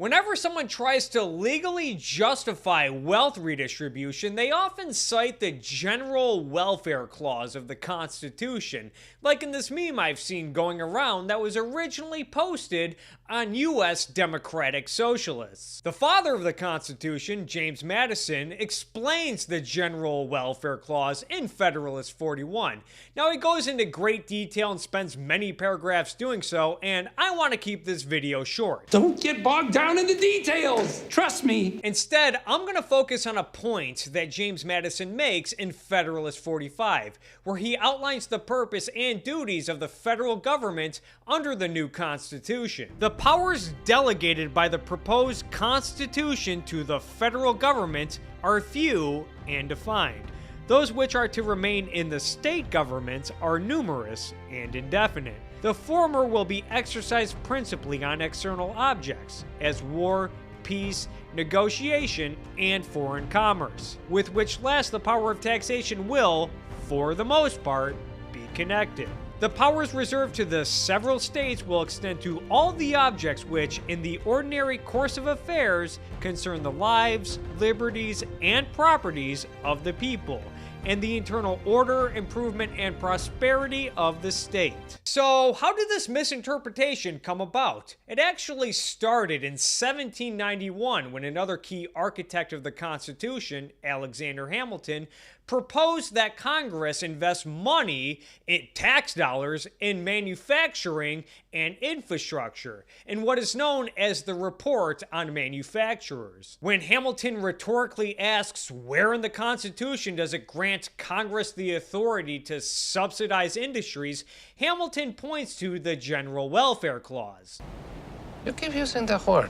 Whenever someone tries to legally justify wealth redistribution, they often cite the general welfare clause of the Constitution, like in this meme I've seen going around that was originally posted on US Democratic Socialists. The father of the Constitution, James Madison, explains the general welfare clause in Federalist 41. Now he goes into great detail and spends many paragraphs doing so, and I want to keep this video short. Don't get bogged down in the details, trust me. Instead, I'm going to focus on a point that James Madison makes in Federalist 45, where he outlines the purpose and duties of the federal government under the new Constitution. The powers delegated by the proposed Constitution to the federal government are few and defined. Those which are to remain in the state governments are numerous and indefinite. The former will be exercised principally on external objects, as war, peace, negotiation, and foreign commerce, with which last the power of taxation will, for the most part, be connected. The powers reserved to the several states will extend to all the objects which, in the ordinary course of affairs, concern the lives, liberties, and properties of the people, and the internal order, improvement, and prosperity of the state. So, how did this misinterpretation come about? It actually started in 1791 when another key architect of the Constitution, Alexander Hamilton, proposed that Congress invest money, in tax dollars, in manufacturing and infrastructure, in what is known as the Report on Manufacturers. When Hamilton rhetorically asks, where in the Constitution does it grant Congress the authority to subsidize industries, Hamilton points to the General Welfare Clause. You keep using the word.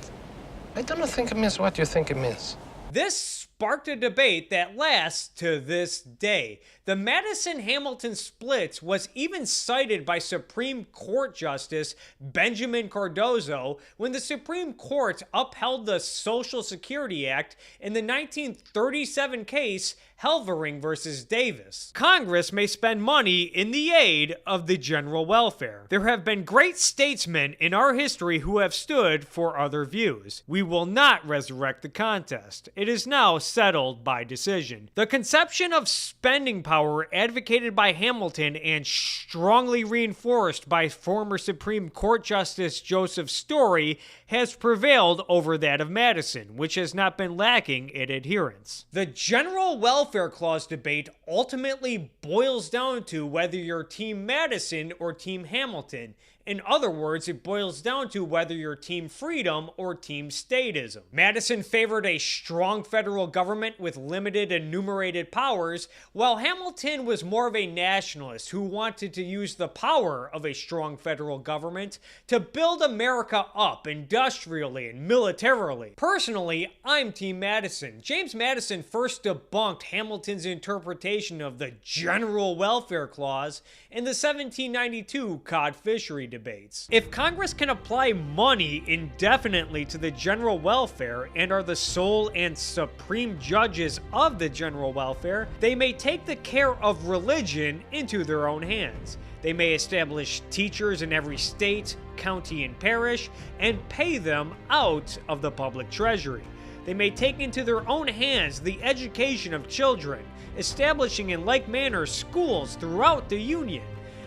I don't think it means what you think it means. This sparked a debate that lasts to this day. The Madison-Hamilton split was even cited by Supreme Court Justice Benjamin Cardozo when the Supreme Court upheld the Social Security Act in the 1937 case Helvering versus Davis. Congress may spend money in the aid of the general welfare. There have been great statesmen in our history who have stood for other views. We will not resurrect the contest. It is now settled by decision. The conception of spending power advocated by Hamilton and strongly reinforced by former Supreme Court Justice Joseph Story has prevailed over that of Madison, which has not been lacking in adherence. The General Welfare Clause debate ultimately boils down to whether you're Team Madison or Team Hamilton. In other words, it boils down to whether you're Team Freedom or Team Statism. Madison favored a strong federal government with limited enumerated powers, while Hamilton was more of a nationalist who wanted to use the power of a strong federal government to build America up industrially and militarily. Personally, I'm Team Madison. James Madison first debunked Hamilton's interpretation of the General Welfare Clause in the 1792 Cod Fishery debates. If Congress can apply money indefinitely to the general welfare and are the sole and supreme judges of the general welfare, they may take the care of religion into their own hands. They may establish teachers in every state, county, and parish, and pay them out of the public treasury. They may take into their own hands the education of children, establishing in like manner schools throughout the Union.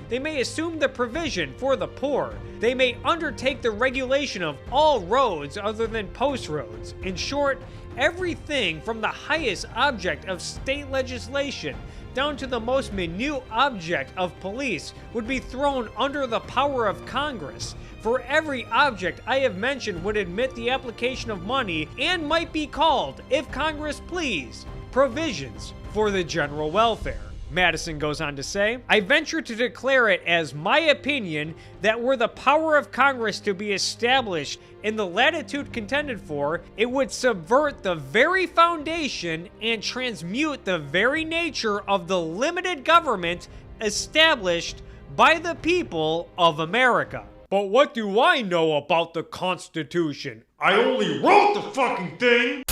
They may assume the provision for the poor. They may undertake the regulation of all roads other than post roads. In short, everything from the highest object of state legislation down to the most minute object of police would be thrown under the power of Congress. For every object I have mentioned would admit the application of money and might be called, if Congress please, provisions for the general welfare. Madison goes on to say, I venture to declare it as my opinion that were the power of Congress to be established in the latitude contended for, it would subvert the very foundation and transmute the very nature of the limited government established by the people of America. But what do I know about the Constitution? I only wrote the fucking thing!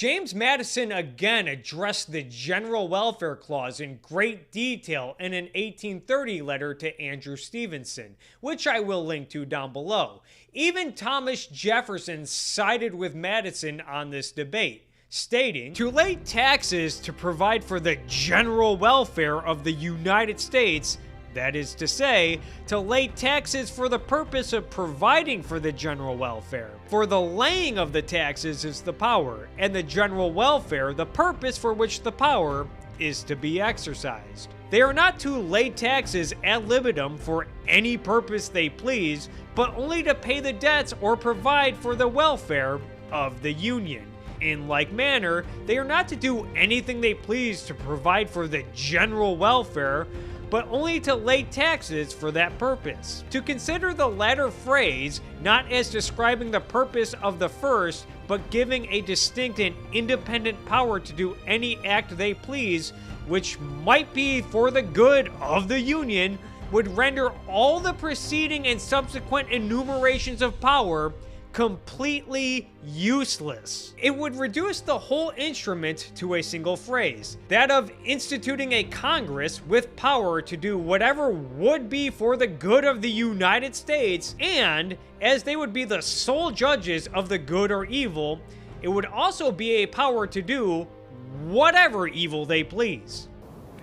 James Madison again addressed the general welfare clause in great detail in an 1830 letter to Andrew Stephenson, which I will link to down below. Even Thomas Jefferson sided with Madison on this debate, stating, "To lay taxes to provide for the general welfare of the United States, that is to say, to lay taxes for the purpose of providing for the general welfare. For the laying of the taxes is the power, and the general welfare the purpose for which the power is to be exercised. They are not to lay taxes ad libitum for any purpose they please, but only to pay the debts or provide for the welfare of the Union. In like manner, they are not to do anything they please to provide for the general welfare, but only to lay taxes for that purpose. To consider the latter phrase not as describing the purpose of the first, but giving a distinct and independent power to do any act they please, which might be for the good of the Union, would render all the preceding and subsequent enumerations of power completely useless. It would reduce the whole instrument to a single phrase, that of instituting a Congress with power to do whatever would be for the good of the United States, and as they would be the sole judges of the good or evil, it would also be a power to do whatever evil they please."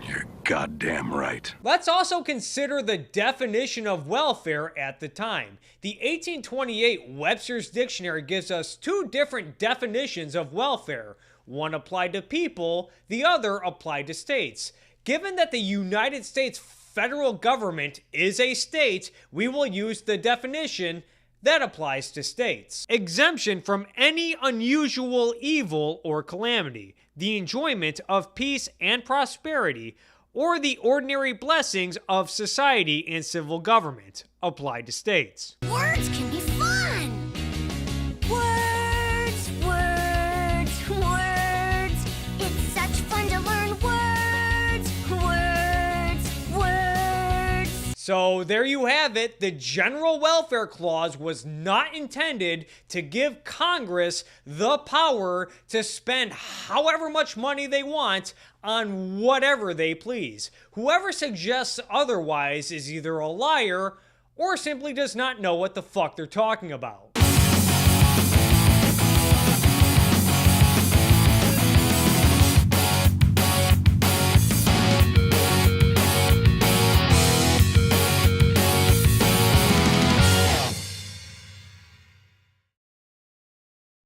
You're goddamn right. Let's also consider the definition of welfare at the time. The 1828 Webster's Dictionary gives us two different definitions of welfare. One applied to people, the other applied to states. Given that the United States federal government is a state, we will use the definition that applies to states. Exemption from any unusual evil or calamity, the enjoyment of peace and prosperity, or the ordinary blessings of society and civil government, applied to states. Words can be fun! Words, words, words. It's such fun to learn words, words, words. So there you have it. The General Welfare Clause was not intended to give Congress the power to spend however much money they want on whatever they please. Whoever suggests otherwise is either a liar or simply does not know what the fuck they're talking about.